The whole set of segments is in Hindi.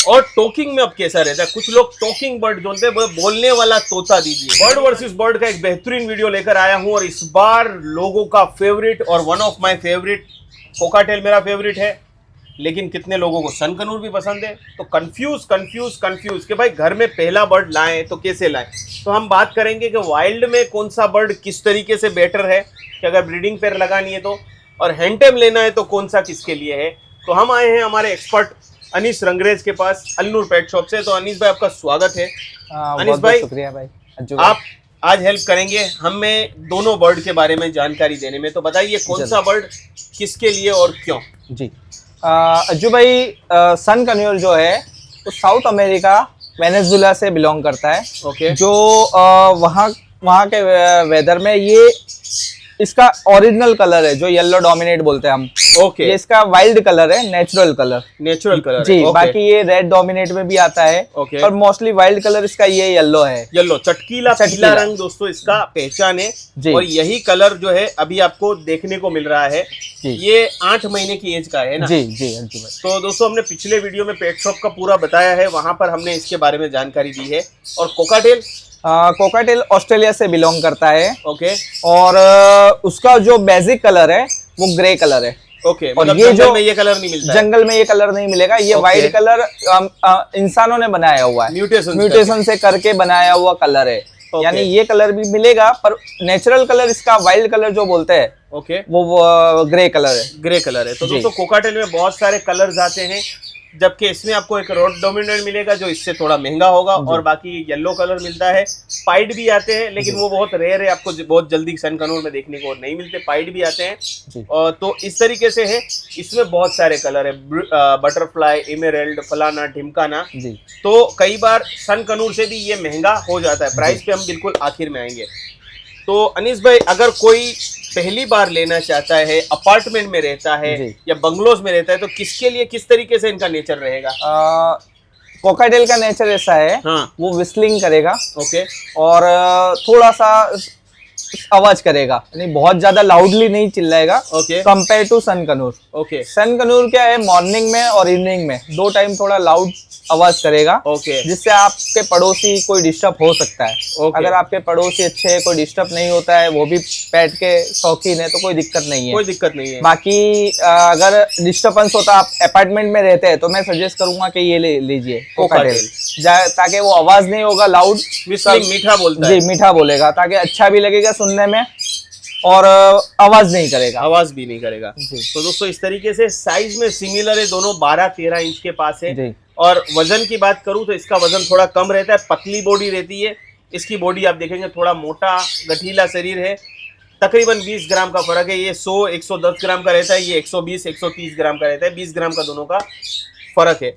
और टॉकिंग में अब कैसा रहता है, कुछ लोग टॉकिंग बर्ड बोलते हैं, बोलने वाला तोता दीजिए। बर्ड वर्सेस बर्ड का एक बेहतरीन वीडियो लेकर आया हूं और इस बार लोगों का फेवरेट और one of my favourite, cockatiel मेरा फेवरेट है, लेकिन कितने लोगों को सनकनूर भी पसंद है। तो कंफ्यूज कि भाई घर में पहला बर्ड लाएं तो कैसे लाएं। तो हम बात करेंगे कि वाइल्ड में कौन सा बर्ड किस तरीके से बेटर है, कि अगर ब्रीडिंग पेयर लगानी है तो, और हैंडटेम लेना है तो कौन सा किसके लिए है। तो हम आए हैं हमारे एक्सपर्ट अनीस रंगरेज के पास, अलनूर पेट शॉप से। तो अनीस भाई आपका स्वागत है। अनीस भाई शुक्रिया भाई। आप आज हेल्प करेंगे हमें दोनों बर्ड के बारे में जानकारी देने में। तो बताइए कौन सा बर्ड किसके लिए और क्यों। जी अज्जू भाई, सन कन्योर जो है वो साउथ अमेरिका वेनेजुला से बिलोंग करता है। ओके। जो वहाँ के वेदर में ये इसका ओरिजिनल कलर है जो येलो डोमिनेट बोलते हैं हम। ओके। ये इसका वाइल्ड कलर है, नेचुरल कलर जी। बाकी ये रेड डोमिनेट में भी आता है। ओके। और मोस्टली वाइल्ड कलर इसका ये येलो है। येलो चटकीला पीला रंग दोस्तों इसका पहचान है। और यही कलर जो है अभी आपको देखने को मिल रहा है। ये 8 महीने की एज का है ना। जी जी जी। तो दोस्तों हमने पिछले वीडियो में पेट शॉप का पूरा बताया है, वहां पर हमने इसके बारे में जानकारी दी है। और कोकाटेल ऑस्ट्रेलिया से बिलोंग करता है। ओके। और उसका जो बेसिक कलर है वो ग्रे कलर है। ओके। और मतलब ये जंगल में ये कलर नहीं मिलता है। जंगल में ये कलर नहीं मिलेगा। ये वाइट कलर इंसानों ने बनाया हुआ है, म्यूटेशन से करके बनाया हुआ कलर है। यानी ये कलर भी मिलेगा, पर नेचुरल कलर इसका वाइल्ड कलर जो बोलते हैं वो ग्रे कलर है। तो दोस्तों कोकाटेल में बहुत सारे कलर्स आते हैं, जबकि इसमें आपको एक रेड डोमिनेंट मिलेगा जो इससे थोड़ा महंगा होगा, और बाकी येलो कलर मिलता है। पाइड भी आते हैं, लेकिन वो बहुत रेयर है, आपको बहुत जल्दी सनकनूर में देखने को नहीं मिलते। पाइड भी आते हैं। और तो इस तरीके से है, इसमें बहुत सारे कलर है, बटरफ्लाई, एमेरल्ड, फलाना ढिमकाना। तो कई बार सनकनूर से भी ये महंगा हो जाता है। प्राइस पे हम बिल्कुल आखिर में आएंगे। तो अनीस भाई, अगर कोई पहली बार लेना चाहता है, अपार्टमेंट में रहता है या बंगलोज में रहता है, तो किसके लिए किस तरीके से इनका नेचर रहेगा। कोकाटेल का नेचर ऐसा है, वो विस्लिंग करेगा। ओके। और थोड़ा सा आवाज करेगा, नहीं बहुत ज्यादा लाउडली नहीं चिल्लाएगा। ओके। कंपेयर टू सनकनूर। ओके। सनकनूर क्या है, मॉर्निंग में और इवनिंग में 2 टाइम थोड़ा लाउड आवाज करेगा। ओके। जिससे आपके पड़ोसी कोई डिस्टर्ब हो सकता है। अगर आपके पड़ोसी अच्छे हैं, कोई डिस्टर्ब नहीं होता है, वो भी पेट के शौकीन है, तो कोई दिक्कत नहीं है। बाकी अगर डिस्टर्बेंस होता, आप अपार्टमेंट में रहते हैं, तो मैं सजेस्ट करूंगा कि ये ले लीजिए कोकाटेल, ताकि वो आवाज नहीं होगा लाउड, मीठा बोलता है। जी, मीठा बोलेगा, ताकि अच्छा भी लगेगा सुनने में और आवाज भी नहीं करेगा। तो दोस्तों इस तरीके से साइज में सिमिलर है, दोनों 12-13 इंच के पास है। और वजन की बात करूं तो इसका वजन थोड़ा कम रहता है, पतली बॉडी रहती है। इसकी बॉडी आप देखेंगे थोड़ा मोटा गठीला शरीर है। तकरीबन 20 ग्राम का फर्क है। ये 100-110 ग्राम का रहता है, ये 120-130 ग्राम का रहता है। 20 ग्राम का दोनों का फर्क है।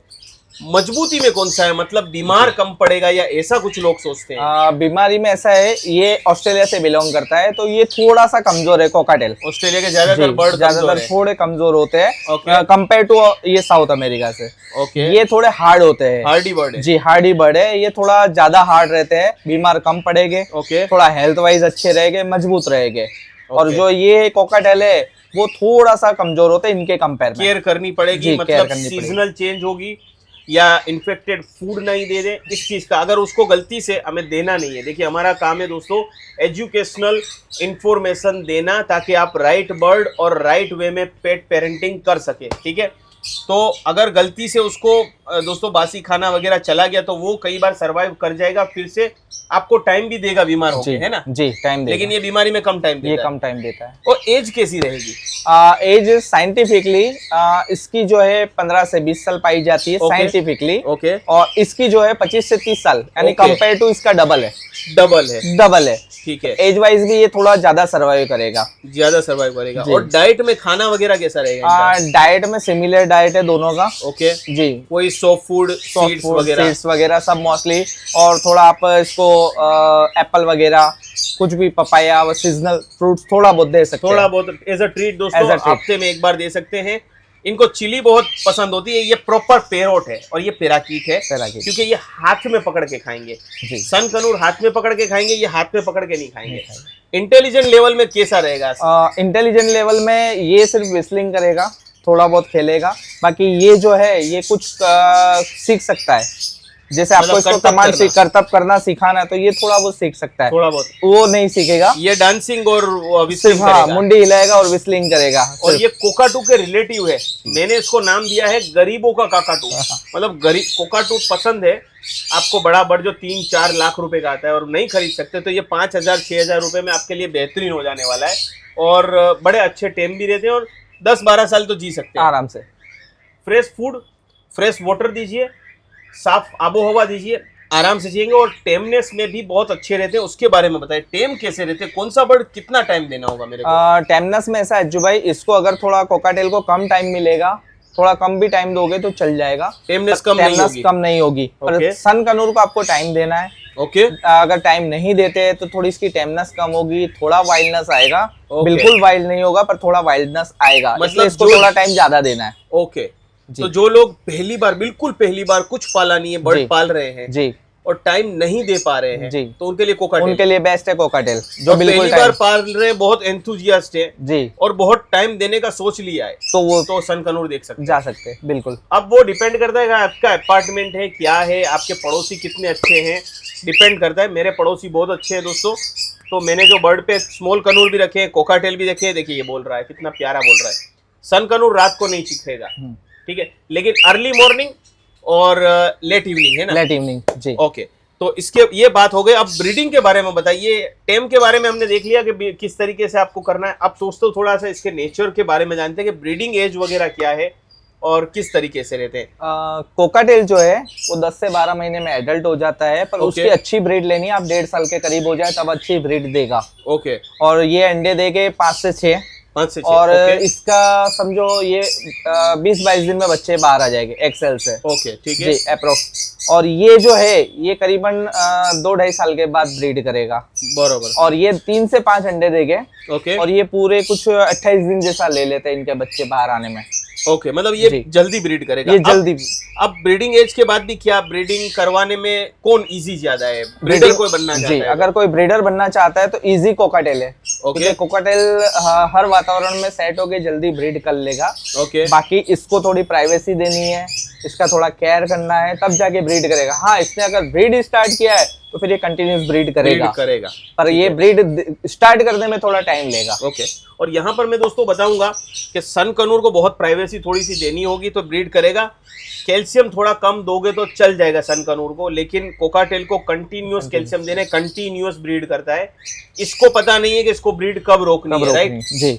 मजबूती में कौन सा है, मतलब बीमार कम पड़ेगा या ऐसा कुछ लोग सोचते हैं। बीमारी में ऐसा है, ये ऑस्ट्रेलिया से बिलोंग करता है, तो ये थोड़ा सा कमजोर है कोकाटेल। ऑस्ट्रेलिया के ज्यादातर बर्ड थोड़े कमजोर होते हैं कंपेयर टू ये साउथ अमेरिका से। ये थोड़े हार्ड होते हैं, हार्डी बर्ड है। जी, हार्डी बर्ड है। ये थोड़ा ज्यादा हार्ड रहते हैं, बीमार कम पड़ेगे। थोड़ा हेल्थ वाइज अच्छे रहेंगे, मजबूत रहेंगे। और जो ये कोकाटेल है वो थोड़ा सा कमजोर होते हैं इनके कंपेयर में। केयर करनी पड़ेगी, मतलब सीजनल चेंज होगी या इन्फेक्टेड फूड नहीं दे दे, इस चीज का अगर उसको गलती से हमें देना नहीं है। देखिए हमारा काम है दोस्तों एजुकेशनल इंफॉर्मेशन देना, ताकि आप राइट बर्ड और राइट वे में पेट पेरेंटिंग कर सके। ठीक है। तो अगर गलती से उसको दोस्तों बासी खाना वगैरह चला गया तो वो कई बार सरवाइव कर जाएगा, फिर से आपको टाइम भी देगा बीमार होके, है ना। जी, टाइम देगा। लेकिन ये बीमारी में कम टाइम देता है। और एज कैसी रहेगी। एज साइंटिफिकली इसकी जो है 15 से 20 साल पाई जाती है साइंटिफिकली। ओके। और इसकी जो है 25 से 30 साल, यानी कंपेयर टू इसका डबल है। ठीक है। एज वाइज भी ये थोड़ा ज्यादा सर्वाइव करेगा। और डाइट में खाना वगैरह कैसा रहेगा। डाइट में सिमिलर डाइट है दोनों का। ओके जी। कोई सॉफ्ट फूड, सीड्स वगैरह सब मोस्टली। और थोड़ा आप इसको एप्पल वगैरह कुछ भी, पपाया, सीजनल फ्रूट्स थोड़ा बहुत दे सकते हैं। थोड़ा बहुत एज अ ट्रीट दोस्तों, हफ्ते में एक बार दे सकते हैं। इनको चिली बहुत पसंद होती है। ये प्रॉपर पेरोट है और ये पेराकीट है, क्योंकि ये हाथ में पकड़ के खाएंगे। सनकनूर हाथ में पकड़ के खाएंगे, ये हाथ में पकड़ के नहीं खाएंगे। इंटेलिजेंट लेवल में कैसा रहेगा। इंटेलिजेंट लेवल में ये सिर्फ विस्लिंग करेगा, थोड़ा बहुत खेलेगा। बाकी ये जो है ये कुछ सीख सकता है, जैसे आपको इसको कमांड करतब करना सिखाना है तो ये थोड़ा बहुत सीख सकता है, थोड़ा बहुत। वो नहीं सीखेगा, ये डांसिंग और सिर्फ हाँ मुंडी हिलाएगा और विस्लिंग करेगा। और ये कोकाटू के रिलेटिव है, मैंने इसको नाम दिया है गरीबों का काकाटू। मतलब गरीब कोकाटू पसंद है आपको, बड़ा बड़ जो 3-4 लाख रुपए का आता है और नहीं खरीद सकते, तो ये 5,000-6,000 रुपए में आपके लिए बेहतरीन हो जाने वाला है। और बड़े अच्छे टेम भी रहते हैं और 10-12 साल तो जी सकते हैं आराम से। फ्रेश फूड, फ्रेश वाटर दीजिए, साफ आबो हवा दीजिए, आराम से जिएंगे। और टेमनेस में भी बहुत अच्छे रहते हैं, उसके बारे में बताइए, टेम कैसे रहते हैं, कौन सा बर्ड कितना टाइम देना होगा मेरे को? टेमनेस में ऐसा है जो भाई, इसको अगर थोड़ा कोकाटेल को कम टाइम मिलेगा, थोड़ा कम भी टाइम दोगे तो चल जाएगा, टेमनेस कम नहीं होगी। पर सन कनूर को आपको टाइम देना है। ओके। अगर टाइम नहीं देते तो थोड़ी इसकी टेमनेस कम होगी, थोड़ा वाइल्डनेस आएगा। बिल्कुल वाइल्ड नहीं होगा पर थोड़ा वाइल्डनेस आएगा, मतलब इसको थोड़ा टाइम ज्यादा देना है। ओके। तो जो लोग पहली बार, बिल्कुल पहली बार कुछ पाला नहीं है, बर्ड पाल रहे हैं जी, और टाइम नहीं दे पा रहे हैं जी, तो उनके लिए कोकाटेल, उनके लिए बेस्ट है कोकाटेल। जो बिल्कुल पहली बार पाल रहे हैं, बहुत एंथुजियास्ट है जी और बहुत टाइम देने का सोच लिया है, तो वो तो सन कनूर देख सकते जा सकते हैं बिल्कुल। अब वो डिपेंड करता है आपका अपार्टमेंट है क्या है, आपके पड़ोसी कितने अच्छे हैं, डिपेंड करता है। मेरे पड़ोसी बहुत अच्छे हैं दोस्तों, तो मैंने जो बर्ड पे स्मॉल कनूर भी रखे हैं, कोकाटेल भी रखे हैं। देखिए ये बोल रहा है, कितना प्यारा बोल रहा है। सन कनूर रात को नहीं चिखेगा, ठीक है, लेकिन अर्ली मॉर्निंग और लेट इवनिंग है ना, लेट इवनिंग जी। ओके, तो इसके ये बात हो गई। अब ब्रीडिंग के बारे में बताइए, टेम के बारे में हमने देख लिया कि किस तरीके से आपको करना है। अब दोस्तों थोड़ा सा इसके नेचर के बारे में जानते हैं कि ब्रीडिंग एज वगैरह क्या है और किस तरीके से रहते हैं। कोकाटेल जो है वो 10 से 12 महीने में एडल्ट हो जाता है, पर उसकी अच्छी ब्रीड लेनी है। आप 1.5 साल के करीब हो जाए तब अच्छी ब्रीड देगा। ओके। और ये अंडे देके 5 से 6 और इसका समझो ये 20-22 दिन में बच्चे बाहर आ जाएंगे एक्सेल से। ओके, ठीक है जी, अप्रोक्स। और ये जो है ये करीबन 2-2.5 साल के बाद ब्रीड करेगा, बरोबर। और ये 3 से 5 अंडे देंगे। ओके। और ये पूरे कुछ 28 दिन जैसा ले लेते हैं इनके बच्चे बाहर आने में। ओके, मतलब ये जल्दी ब्रीड करेगा, ये जल्दी। अब ब्रीडिंग एज के बाद भी क्या ब्रीडिंग करवाने में कौन इजी ज्यादा है? ब्रीडर कोई बनना चाहता है, अगर कोई ब्रीडर बनना चाहता है तो इजी कोकाटेल है। ओके। कोकाटेल हर वातावरण में सेट होके जल्दी ब्रीड कर लेगा। ओके। बाकी इसको थोड़ी प्राइवेसी देनी है, इसका थोड़ा केयर करना है, तब जाके ब्रीड करेगा। हाँ, इसने अगर ब्रीड स्टार्ट किया है तो फिर ये कंटिन्यूस ब्रीड करेगा पर ये ब्रीड स्टार्ट करने में थोड़ा टाइम लेगा। ओके। और यहाँ पर मैं दोस्तों बताऊंगा कि सन कनूर को बहुत प्राइवेसी थोड़ी सी देनी होगी तो ब्रीड करेगा। कैल्शियम थोड़ा कम दोगे तो चल जाएगा सन कनूर को, लेकिन कोकाटेल को कंटिन्यूस कैल्शियम देने, कंटिन्यूस ब्रीड करता है। इसको पता नहीं है कि इसको ब्रीड कब रोकनी है, राइट जी।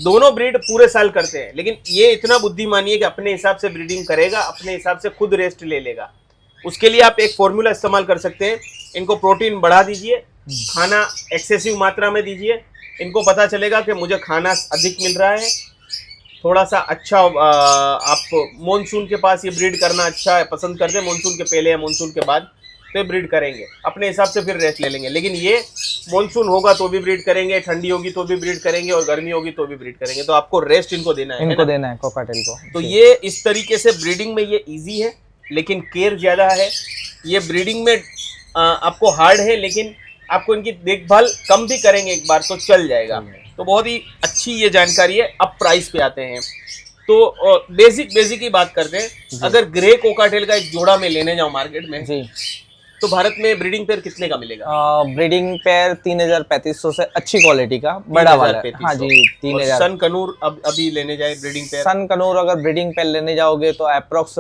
दोनों ब्रीड पूरे साल करते हैं, लेकिन ये इतना बुद्धिमानी है कि अपने हिसाब से ब्रीडिंग करेगा, अपने हिसाब से खुद रेस्ट ले लेगा। उसके लिए आप एक फॉर्मूला इस्तेमाल कर सकते हैं, इनको प्रोटीन बढ़ा दीजिए, खाना एक्सेसिव मात्रा में दीजिए। इनको पता चलेगा कि मुझे खाना अधिक मिल रहा है, थोड़ा सा अच्छा आप मॉनसून के पास ये ब्रीड करना अच्छा है पसंद करते हैं, मॉनसून के पहले या मॉनसून के बाद तो ब्रीड करेंगे, अपने हिसाब से फिर रेस्ट ले लेंगे। लेकिन ये मॉनसून होगा तो भी ब्रीड करेंगे, ठंडी होगी तो भी ब्रीड करेंगे और गर्मी होगी तो भी ब्रीड करेंगे। तो आपको रेस्ट इनको देना है, इनको देना है कोकाटेल को। तो ये इस तरीके से ब्रीडिंग में ये इजी है लेकिन केयर ज्यादा है। ये ब्रीडिंग में आपको हार्ड है, लेकिन आपको इनकी देखभाल कम भी करेंगे एक बार तो चल जाएगा। तो बहुत ही अच्छी ये जानकारी है। अब प्राइस पे आते हैं, तो बेसिक की बात करते हैं। अगर ग्रे कोकाटेल का एक जोड़ा में लेने जाऊं मार्केट में जी, तो भारत में ब्रीडिंग पेयर कितने का मिलेगा? ब्रीडिंग पेयर 3,000-3,500 से अच्छी क्वालिटी का बड़ा वाला। हाँ जी, 3,000। सन कनूर अभी लेने जाए ब्रीडिंग पेयर? सन कनूर अगर ब्रीडिंग पेयर लेने जाओगे तो अप्रोक्स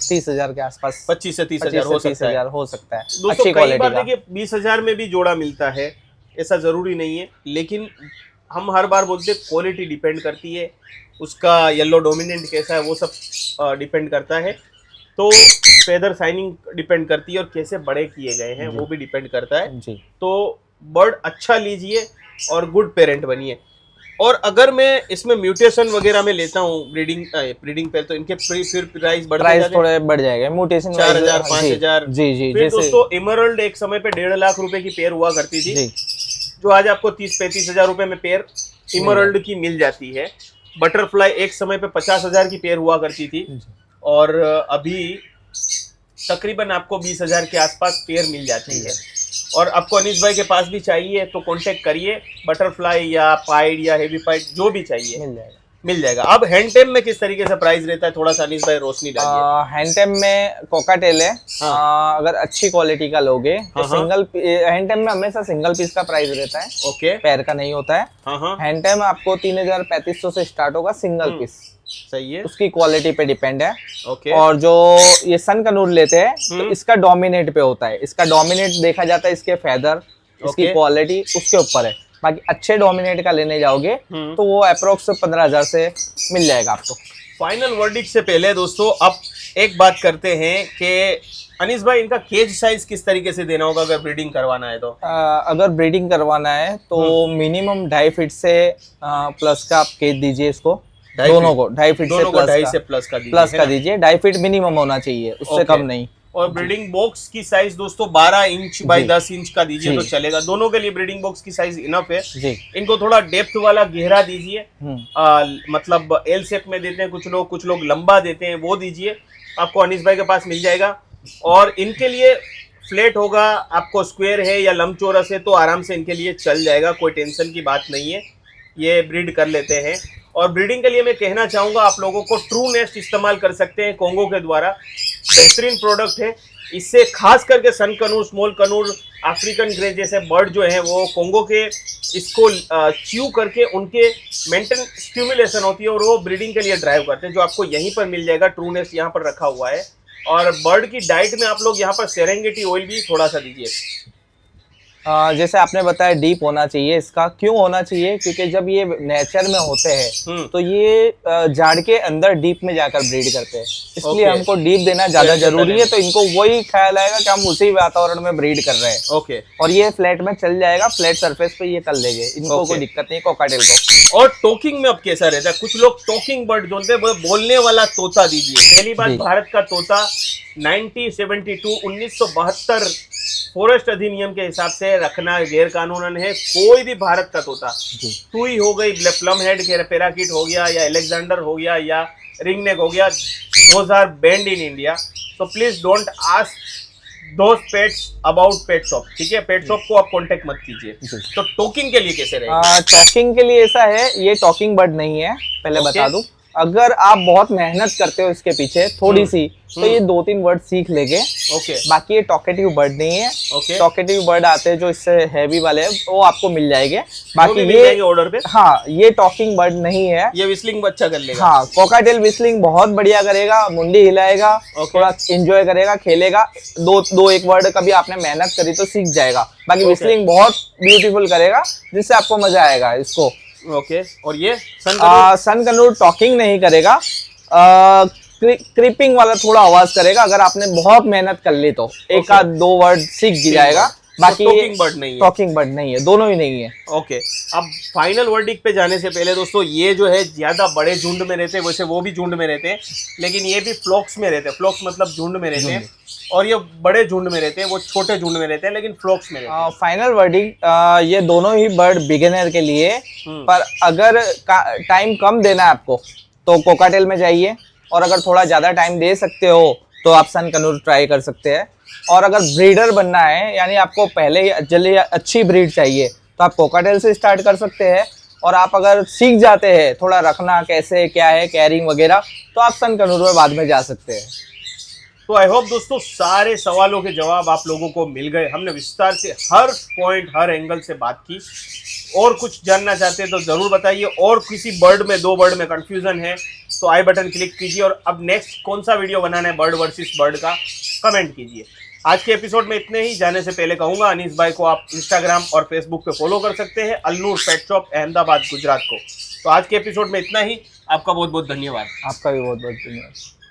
30,000 के आसपास, 25 से 30,000 हो सकता है। दोस्तों कई बार देखिए 20,000 में भी जोड़ा मिलता है, ऐसा जरूरी नहीं है, लेकिन हम हर बार बोलते हैं क्वालिटी डिपेंड करती है, उसका येलो डोमिनेंट कैसा है वो सब डिपेंड करता है। तो फेदर साइनिंग डिपेंड करती है और कैसे बड़े किए गए हैं वो भी डिपेंड करता है जी। तो बर्ड अच्छा लीजिए और गुड पेरेंट बनिए। और अगर मैं इसमें म्यूटेशन वगैरह में लेता हूँ ब्रीडिंग पेयर, तो इनके फिर प्राइस थोड़े बढ़ जाएगा। म्यूटेशन 4,000 5,000 जी। फिर दोस्तों इमरल्ड एक समय पे 1.5 लाख रुपए की पेयर हुआ करती थी, जो आज आपको 30-35 हजार रुपए में पेयर इमरल्ड की मिल जाती है। बटरफ्लाई एक समय पे 50,000 की पेयर हुआ करती थी और अभी तकरीबन आपको 20,000 के आसपास पेयर मिल जाती है। और आपको अनीस भाई के पास भी चाहिए तो कांटेक्ट करिए, बटरफ्लाई या पाइड या हेवी पाइड जो भी चाहिए मिल जाएगा। मिल जाएगा। अब हैंडटेम में किस तरीके से प्राइस रहता है, थोड़ा सा अनीस भाई रोशनी डालिए। हैंडटेम में कोकाटेल है। अगर अच्छी क्वालिटी का लोगे तो सिंगल हैंडटेम में हमेशा सिंगल पीस का प्राइस रहता है। ओके, पैर का नहीं होता है। हैंडटेम आपको 3,3500 से स्टार्ट होगा सिंगल पीस। सही है, उसकी क्वालिटी पे डिपेंड है। ओके। और जो ये सन कनूर लेते हैं तो इसका डोमिनेट पे होता है, इसका डोमिनेट देखा जाता है, इसके फेदर, इसकी क्वालिटी उसके ऊपर है। बाकी अच्छे डोमिनेट का लेने जाओगे तो वो अप्रोक्स 15,000 से मिल जाएगा आपको। फाइनल वर्डिक्ट से पहले दोस्तों अब एक बात करते हैं कि अनीस भाई इनका केज साइज किस तरीके से देना होगा अगर ब्रीडिंग करवाना है तो? अगर ब्रीडिंग करवाना है तो मिनिमम 2.5 फीट से प्लस का आप केज दीजिए इसको। दोनों को 2.5 फीट से प्लस का दीजिए। 2.5 फीट मिनिमम होना चाहिए, उससे कम नहीं। और ब्रीडिंग बॉक्स की साइज दोस्तों 12 इंच बाई 10 इंच का दीजिए तो चलेगा। दोनों के लिए ब्रीडिंग बॉक्स की साइज इनफ है। इनको थोड़ा डेप्थ वाला गहरा दीजिए, मतलब एल शेप में देते हैं कुछ लोग लंबा देते हैं, वो दीजिए, आपको अनीस भाई के पास मिल जाएगा। और इनके लिए फ्लैट होगा, आपको स्क्वायर है या लंबचौरस है तो आराम से इनके लिए चल जाएगा, कोई टेंशन की बात नहीं है, ये ब्रीड कर लेते हैं। और ब्रीडिंग के लिए मैं कहना चाहूँगा आप लोगों को ट्रू नेस्ट इस्तेमाल कर सकते हैं कोंगो के द्वारा, बेहतरीन प्रोडक्ट है। इससे खास करके सन कनूर, स्मॉल कनूर, अफ्रीकन ग्रे जैसे बर्ड जो है वो कोंगो के इसको च्यू करके उनके मेंटल स्टिमुलेशन होती है और वो ब्रीडिंग के लिए ड्राइव करते हैं, जो आपको यहीं पर मिल जाएगा। ट्रू नेस्ट यहाँ पर रखा हुआ है। और बर्ड की डाइट में आप लोग यहाँ पर सेरेंगेटी ऑयल भी थोड़ा सा दीजिए। जैसे आपने बताया डीप होना चाहिए, इसका क्यों होना चाहिए? क्योंकि जब ये नेचर में होते हैं तो ये झाड़ के अंदर डीप में जाकर ब्रीड करते हैं, इसलिए हमको डीप देना ज्यादा जरूरी है। तो इनको वही ख्याल आएगा कि हम उसी वातावरण में ब्रीड कर रहे हैं। ओके। और ये फ्लैट में चल जाएगा, फ्लैट सरफेस पे ये कर लेंगे, इनको कोई दिक्कत नहीं कोकाटेल को। और टॉकिंग में अब कैसा रहता है? कुछ लोग टॉकिंग बर्ड जो होते हैं बोलने वाला तोता दीजिए। पहली बात, भारत का तोता 1972 फॉरेस्ट अधिनियम के हिसाब से रखना गैर कानूनन है। कोई भी भारत का तोता, टूई हो गई, प्लम हेड पैराकीट हो गया, या अलेक्जेंडर हो गया, या रिंगनेक हो गया, those are banned in India. So please don't ask those pets about pet shop, ठीक है? पेट शॉप को आप कांटेक्ट मत कीजिए। तो टॉकिंग के लिए कैसे रहेगा? टॉकिंग के लिए ऐसा है, ये टॉकिंग बर्ड नहीं है, पहले बता दूं। अगर आप बहुत मेहनत करते हो इसके पीछे थोड़ी सी, तो ये 2-3 वर्ड सीख लेंगे। बाकी ये टॉकेटिव बर्ड नहीं है। टॉकेटिव बर्ड आते हैं जो इससे हैवी वाले, वो आपको मिल जाएंगे। बाकी ये ऑर्डर पे, हाँ, ये टॉकिंग बर्ड नहीं है। ये विस्लिंग अच्छा कर लेगा। हाँ, कोकाटेल विस्लिंग बहुत बढ़िया करेगा, मुंडी हिलाएगा, थोड़ा एंजॉय करेगा, खेलेगा। 2-1 वर्ड कभी आपने मेहनत करी तो सीख जाएगा। बाकी विस्लिंग बहुत ब्यूटीफुल करेगा, जिससे आपको मजा आएगा इसको। ओके। और ये सन कनूर टॉकिंग नहीं करेगा, क्रीपिंग वाला थोड़ा आवाज करेगा। अगर आपने बहुत मेहनत कर ली तो 1-2 वर्ड सीख जाएगा। बाकी टॉकिंग बर्ड नहीं है। टॉकिंग बर्ड नहीं है, दोनों ही नहीं है। ओके। अब फाइनल वर्डिक्ट पे जाने से पहले दोस्तों, ये जो है ज्यादा बड़े झुंड में रहते हैं, वैसे वो भी झुंड में रहते हैं, लेकिन ये भी फ्लॉक्स में रहते हैं। फ्लॉक्स मतलब झुंड में रहते हैं, और ये बड़े झुंड में रहते हैं, वो छोटे झुंड में रहते हैं, लेकिन फ्लॉक्स में रहते हैं। फाइनल वर्डिक्ट, ये दोनों ही बर्ड बिगिनर के लिए, पर अगर टाइम कम देना है आपको तो कोकाटेल में जाइए। और अगर थोड़ा ज्यादा टाइम दे सकते हो तो आप सन कनूर ट्राई कर सकते हैं। और अगर ब्रीडर बनना है, यानी आपको पहले ही जल्दी अच्छी ब्रीड चाहिए, तो आप कोकाटेल से स्टार्ट कर सकते हैं। और आप अगर सीख जाते हैं थोड़ा रखना कैसे क्या है, कैरिंग वगैरह, तो आप सन कनूर में बाद में जा सकते हैं। तो आई होप दोस्तों सारे सवालों के जवाब आप लोगों को मिल गए। हमने विस्तार से हर पॉइंट, हर एंगल से बात की। और कुछ जानना चाहते हैं तो जरूर बताइए। और किसी बर्ड में, 2 बर्ड में कंफ्यूजन है तो आई बटन क्लिक कीजिए। और अब नेक्स्ट कौन सा वीडियो बनाना है बर्ड वर्सेस बर्ड का, कमेंट कीजिए। आज के एपिसोड में इतने ही। जाने से पहले कहूंगा, अनीस भाई को आप इंस्टाग्राम और फेसबुक पे फॉलो कर सकते हैं, अलनूर पेट शॉप, अहमदाबाद, गुजरात को। तो आज के एपिसोड में इतना ही। आपका बहुत बहुत धन्यवाद। आपका भी बहुत बहुत धन्यवाद।